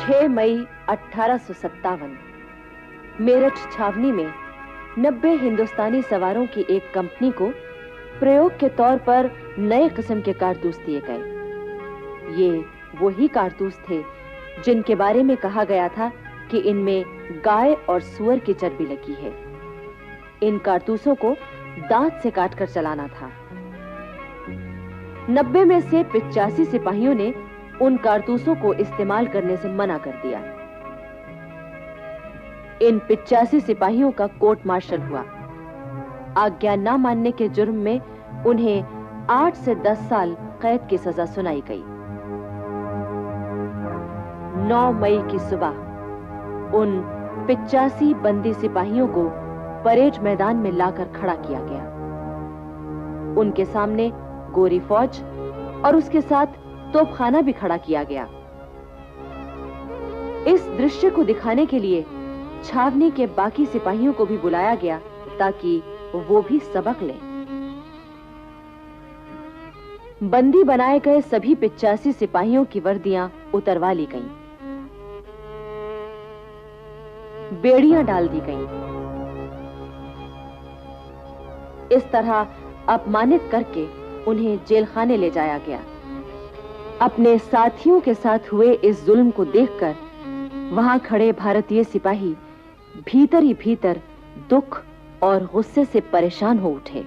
6 मई 1857 मेरठ छावनी में 90 हिंदुस्तानी सवारों की एक कंपनी को प्रयोग के तौर पर नए किस्म के कारतूस दिए गए। ये वही कारतूस थे जिनके बारे में कहा गया था कि इनमें गाय और सूअर की चर्बी लगी है। इन कारतूसों को दांत से काटकर चलाना था। 90 में से 85 सिपाहियों ने उन कारतूसों को इस्तेमाल करने से मना कर दिया। इन 85 सिपाहियों का कोर्ट मार्शल हुआ। आज्ञा न मानने के जुर्म में उन्हें 8 से 10 साल कैद की सजा सुनाई गई। 9 मई की सुबह उन 85 बंदी सिपाहियों को परेड मैदान में लाकर खड़ा किया गया। उनके सामने गोरी फौज और उसके साथ तोपखाना भी खड़ा किया गया। इस दृश्य को दिखाने के लिए छावनी के बाकी सिपाहियों को भी बुलाया गया ताकि वो भी सबक लें। बंदी बनाए गए सभी 85 सिपाहियों की वर्दियां उतरवा ली गईं। बेड़ियां डाल दी गईं। इस तरह अपमानित करके उन्हें जेलखाने ले जाया गया। अपने साथियों के साथ हुए इस जुल्म को देखकर वहां खड़े भारतीय सिपाही भीतर ही भीतर दुख और गुस्से से परेशान हो उठे।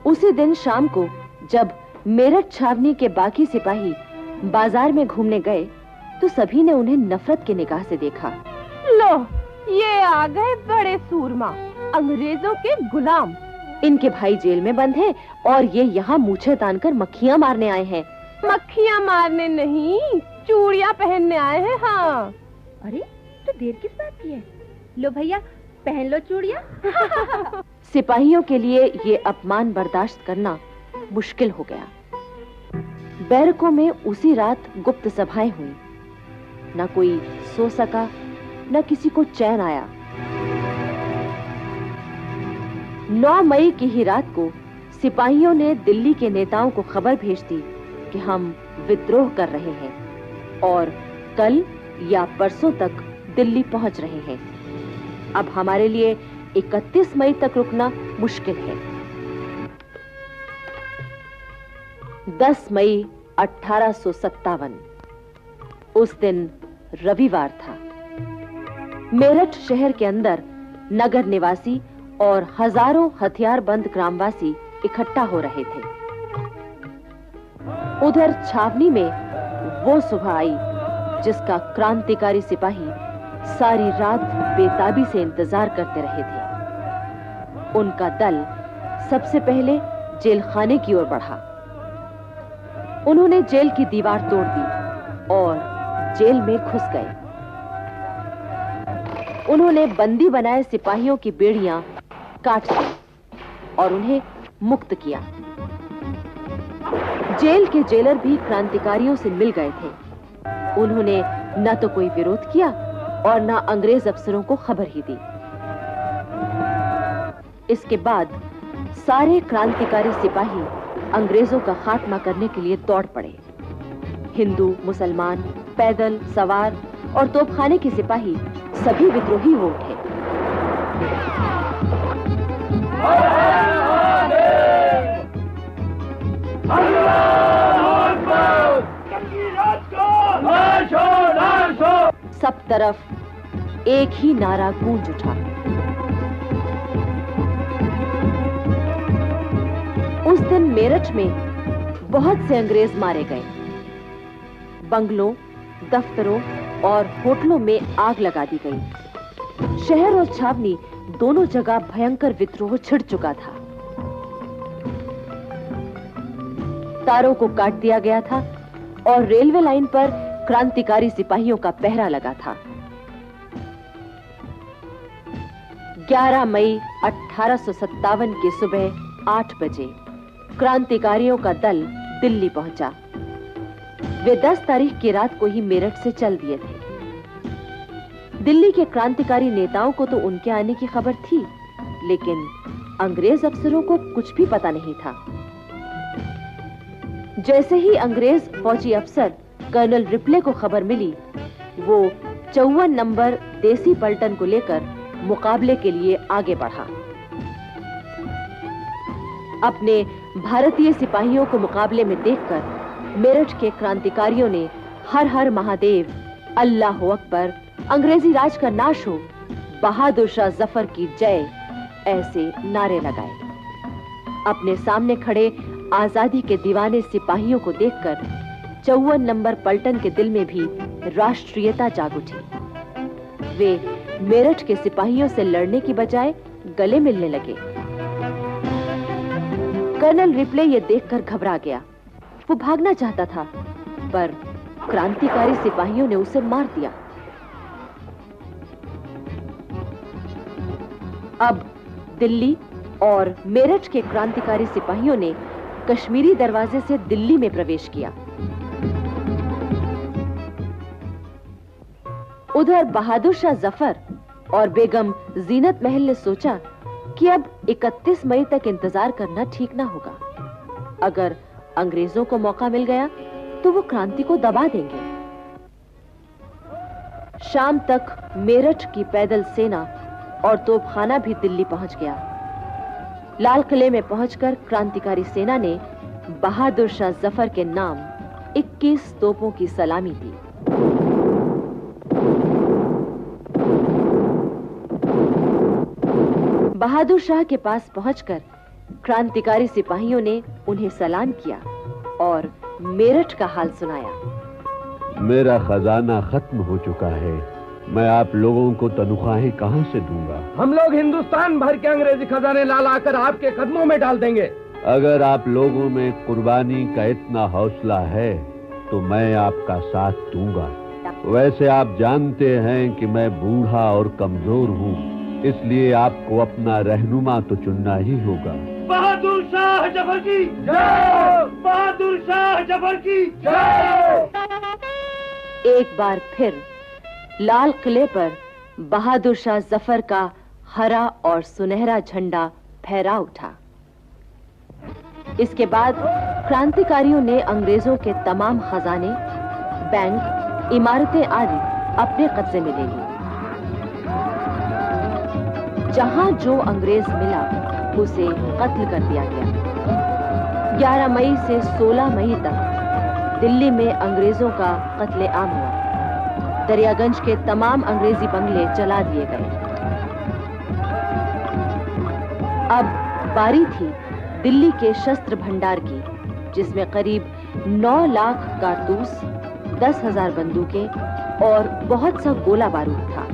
उसी दिन शाम को जब मेरठ छावनी के बाकी सिपाही बाजार में घूमने गए तो सभी ने उन्हें नफरत की निगाह से देखा। लो, ये आ गए बड़े सूरमा, अंग्रेजों के गुलाम। इनके भाई जेल में बंद हैं और ये यहाँ मूछें तानकर मक्खियाँ मारने आए हैं। मक्खियाँ मारने नहीं, चूड़ियाँ पहनने आए हैं। हाँ। अरे तो देर किस बात की है? लो भैया, पहन लो चूड़ियाँ। सिपाहियों के लिए ये अपमान बर्दाश्त करना मुश्किल हो गया। बैरकों में उसी रात गुप्त सभाएं हुई। न कोई सो सका, न किसी को चैन आया। 9 मई की ही रात को सिपाहियों ने दिल्ली के नेताओं को खबर भेज दी कि हम विद्रोह कर रहे हैं और कल या परसों तक दिल्ली पहुंच रहे हैं। अब हमारे लिए 31 मई तक रुकना मुश्किल है। 10 मई 1857 उस दिन रविवार था। मेरठ शहर के अंदर नगर निवासी और हजारों हथियारबंद ग्रामवासी इकट्ठा हो रहे थे। उधर छावनी में वो सुबह आई जिसका क्रांतिकारी सिपाही सारी रात बेताबी से इंतजार करते रहे थे। उनका दल सबसे पहले जेलखाने की ओर बढ़ा। उन्होंने जेल की दीवार तोड़ दी और जेल में घुस गए। उन्होंने बंदी बनाए सिपाहियों की बेड़ियां काट दी और उन्हें मुक्त किया। जेल के जेलर भी क्रांतिकारियों से मिल गए थे। उन्होंने न तो कोई विरोध किया और न अंग्रेज अफसरों को खबर ही दी। इसके बाद सारे क्रांतिकारी सिपाही अंग्रेजों का खात्मा करने के लिए दौड़ पड़े। हिंदू, मुसलमान, पैदल, सवार और तोपखाने के सिपाही सभी विद्रोही हो उठे। सब तरफ एक ही नारा गूंज उठा। उस दिन मेरठ में बहुत से अंग्रेज मारे गए। बंगलों, दफ्तरों और होटलों में आग लगा दी गई। शहर और छावनी दोनों जगह भयंकर विद्रोह छिड़ चुका था। तारों को काट दिया गया था और रेलवे लाइन पर क्रांतिकारी सिपाहियों का पहरा लगा था। 11 मई 1857 की सुबह 8 बजे क्रांतिकारियों का दल दिल्ली पहुंचा। वे 10 तारीख की रात को ही मेरठ से चल दिए थे। दिल्ली के क्रांतिकारी नेताओं को तो उनके आने की खबर थी, लेकिन अंग्रेज अफसरों को कुछ भी पता नहीं था। जैसे ही अंग्रेज फौजी अफसर कर्नल रिपले को खबर मिली वो 54 नंबर देसी पलटन को लेकर मुकाबले के लिए आगे बढ़ा। अपने भारतीय सिपाहियों को मुकाबले में देखकर मेरठ के क्रांतिकारियों ने हर हर महादेव, अल्लाह अकबर, अंग्रेजी राज का नाश हो, बहादुर शाह जफर की जय ऐसे नारे लगाए। अपने सामने खड़े आजादी के दीवाने सिपाहियों को देखकर 54 नंबर पलटन के दिल में भी राष्ट्रीयता जाग उठी। वे मेरठ के सिपाहियों से लड़ने की बजाय गले मिलने लगे। कर्नल रिप्ले ये देखकर घबरा गया। वो भागना चाहता था, पर क्रांतिकारी सिपाहियों ने उसे मार दिया। अब दिल्ली और मेरठ के क्रांतिकारी सिपाहियों ने कश्मीरी दरवाजे से दिल्ली में प्रवेश किया। उधर बहादुर शाह जफर और बेगम जीनत महल ने सोचा कि अब 31 मई तक इंतजार करना ठीक ना होगा। अगर अंग्रेजों को मौका मिल गया तो वो क्रांति को दबा देंगे। शाम तक मेरठ की पैदल सेना और तोपखाना भी दिल्ली पहुंच गया। लाल किले में पहुंचकर क्रांतिकारी सेना ने बहादुर शाह जफर के नाम 21 तोपों की सलामी दी। बहादुर शाह के पास पहुंचकर क्रांतिकारी सिपाहियों ने उन्हें सलाम किया और मेरठ का हाल सुनाया। मेरा खजाना खत्म हो चुका है, मैं आप लोगों को तनख्वाहें कहां से दूंगा? हम लोग हिंदुस्तान भर के अंग्रेजी खजाने ला लाकर आपके कदमों में डाल देंगे। अगर आप लोगों में कुर्बानी का इतना हौसला है तो मैं आपका साथ दूंगा। वैसे आप जानते हैं कि मैं बूढ़ा और कमजोर हूँ, इसलिए आपको अपना रहनुमा तो चुनना ही होगा। बहादुर शाह जफर की जय! बहादुर शाह जफर की जय! एक बार फिर लाल किले पर बहादुर शाह जफर का हरा और सुनहरा झंडा फहरा उठा। इसके बाद क्रांतिकारियों ने अंग्रेजों के तमाम खजाने, बैंक, इमारतें आदि अपने कब्जे में ले ली। जहां जो अंग्रेज मिला उसे कत्ल कर दिया गया। 11 मई से 16 मई तक दिल्ली में अंग्रेजों का कत्लेआम हुआ। दरियागंज के तमाम अंग्रेजी बंगले जला दिए गए। अब बारी थी दिल्ली के शस्त्र भंडार की, जिसमें करीब 9 लाख कारतूस, 10,000 बंदूकें और बहुत सा गोला बारूद था।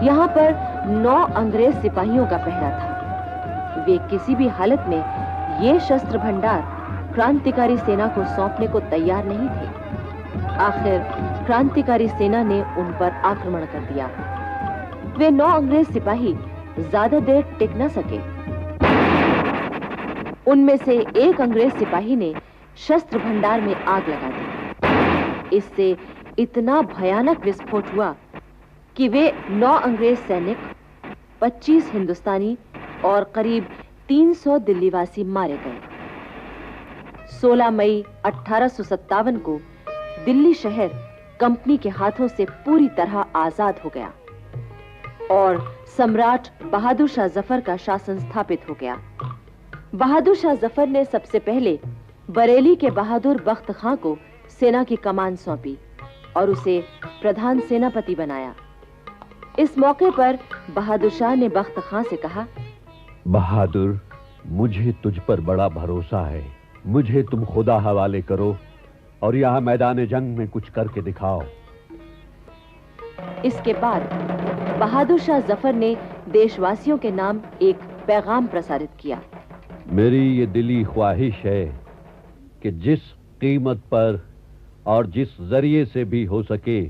यहाँ पर 9 अंग्रेज सिपाहियों का पहरा था। वे किसी भी हालत में ये शस्त्र भंडार क्रांतिकारी सेना को सौंपने को तैयार नहीं थे। आखिर क्रांतिकारी सेना ने उन पर आक्रमण कर दिया। वे 9 अंग्रेज सिपाही ज्यादा देर टिक न सके। उनमें से एक अंग्रेज सिपाही ने शस्त्र भंडार में आग लगा दी। इससे इतना भयानक विस्फोट हुआ कि वे 9 अंग्रेज सैनिक, 25 हिंदुस्तानी और करीब 300 दिल्लीवासी मारे गए। 16 मई 1857 को दिल्ली शहर कंपनी के हाथों से पूरी तरह आजाद हो गया और सम्राट बहादुर शाह जफर का शासन स्थापित हो गया। बहादुर शाह जफर ने सबसे पहले बरेली के बहादुर बख्त खां को सेना की कमान सौंपी और उसे प्रधान सेनापति बनाया। इस मौके पर बहादुर शाह ने बख्त खां से कहा, बहादुर, मुझे तुझ पर बड़ा भरोसा है। मुझे तुम खुदा हवाले करो और यहाँ मैदान जंग में कुछ करके दिखाओ। इसके बाद बहादुर शाह जफर ने देशवासियों के नाम एक पैगाम प्रसारित किया। मेरी ये दिली ख्वाहिश है कि जिस कीमत पर और जिस जरिए से भी हो सके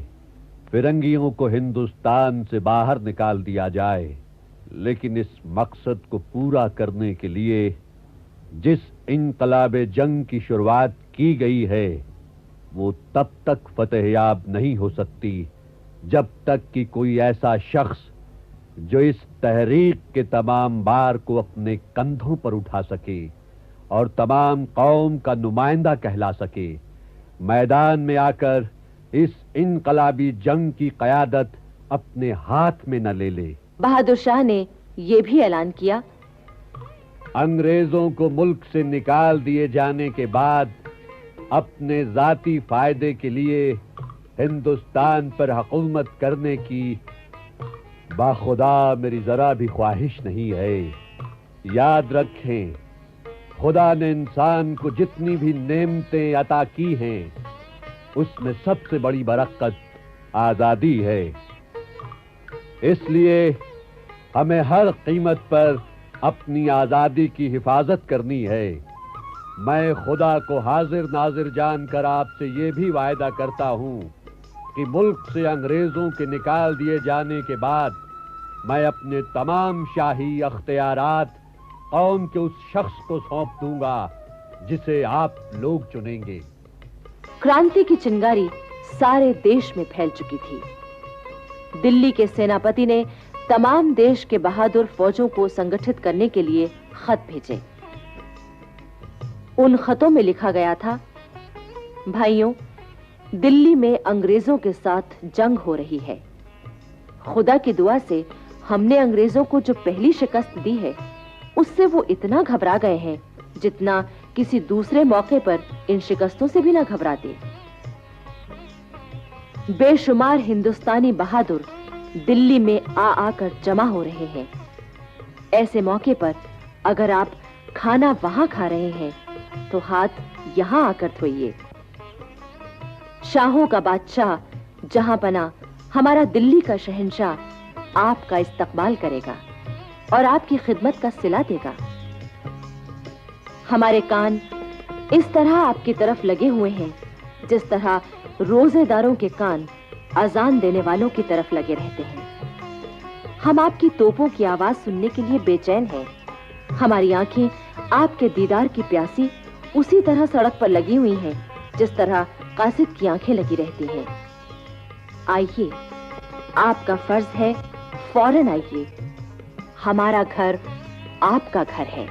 फिरंगियों को हिंदुस्तान से बाहर निकाल दिया जाए, लेकिन इस मकसद को पूरा करने के लिए जिस इनकलाबे जंग की शुरुआत की गई है वो तब तक फतेहयाब नहीं हो सकती जब तक कि कोई ऐसा शख्स जो इस तहरीक के तमाम बार को अपने कंधों पर उठा सके और तमाम कौम का नुमाइंदा कहला सके, मैदान में आकर इस इनकलाबी जंग की कयादत अपने हाथ में न ले ले। बहादुर शाह ने यह भी ऐलान किया, अंग्रेजों को मुल्क से निकाल दिए जाने के बाद अपने जाती फायदे के लिए हिंदुस्तान पर हुकूमत करने की बाखुदा मेरी जरा भी ख्वाहिश नहीं है। याद रखें, खुदा ने इंसान को जितनी भी नेमतें अता की हैं, उसमें सबसे बड़ी बरकत आजादी है। इसलिए हमें हर कीमत पर अपनी आजादी की हिफाजत करनी है। मैं खुदा को हाजिर नाजिर जानकर आपसे ये भी वायदा करता हूं कि मुल्क से अंग्रेजों के निकाल दिए जाने के बाद मैं अपने तमाम शाही अख्तियारात कौम के उस शख्स को सौंप दूंगा जिसे आप लोग चुनेंगे। क्रांति की चिंगारी सारे देश में फैल चुकी थी। दिल्ली के सेनापति ने तमाम देश के बहादुर फौजों को संगठित करने के लिए खत भेजे। उन खतों में लिखा गया था, भाइयों, दिल्ली में अंग्रेजों के साथ जंग हो रही है। खुदा की दुआ से हमने अंग्रेजों को जो पहली शिकस्त दी है, उससे वो इतना घबरा गए हैं जितना किसी दूसरे मौके पर इन शिकस्तों से भी ना घबराते। बेशुमार हिंदुस्तानी बहादुर दिल्ली में आकर जमा हो रहे हैं। ऐसे मौके पर अगर आप खाना वहां खा रहे हैं तो हाथ यहां आकर धोइए। शाहों का बादशाह जहां पना हमारा दिल्ली का शहंशाह आपका इस्तकबाल करेगा और आपकी खिदमत का सिला देगा। हमारे कान इस तरह आपकी तरफ लगे हुए हैं जिस तरह रोजेदारों के कान अजान देने वालों की तरफ लगे रहते हैं। हम आपकी तोपों की आवाज सुनने के लिए बेचैन हैं। हमारी आंखें आपके दीदार की प्यासी उसी तरह सड़क पर लगी हुई हैं जिस तरह कासिद की आंखें लगी रहती हैं। आइए, आपका फर्ज है, फौरन आइए। हमारा घर आपका घर है।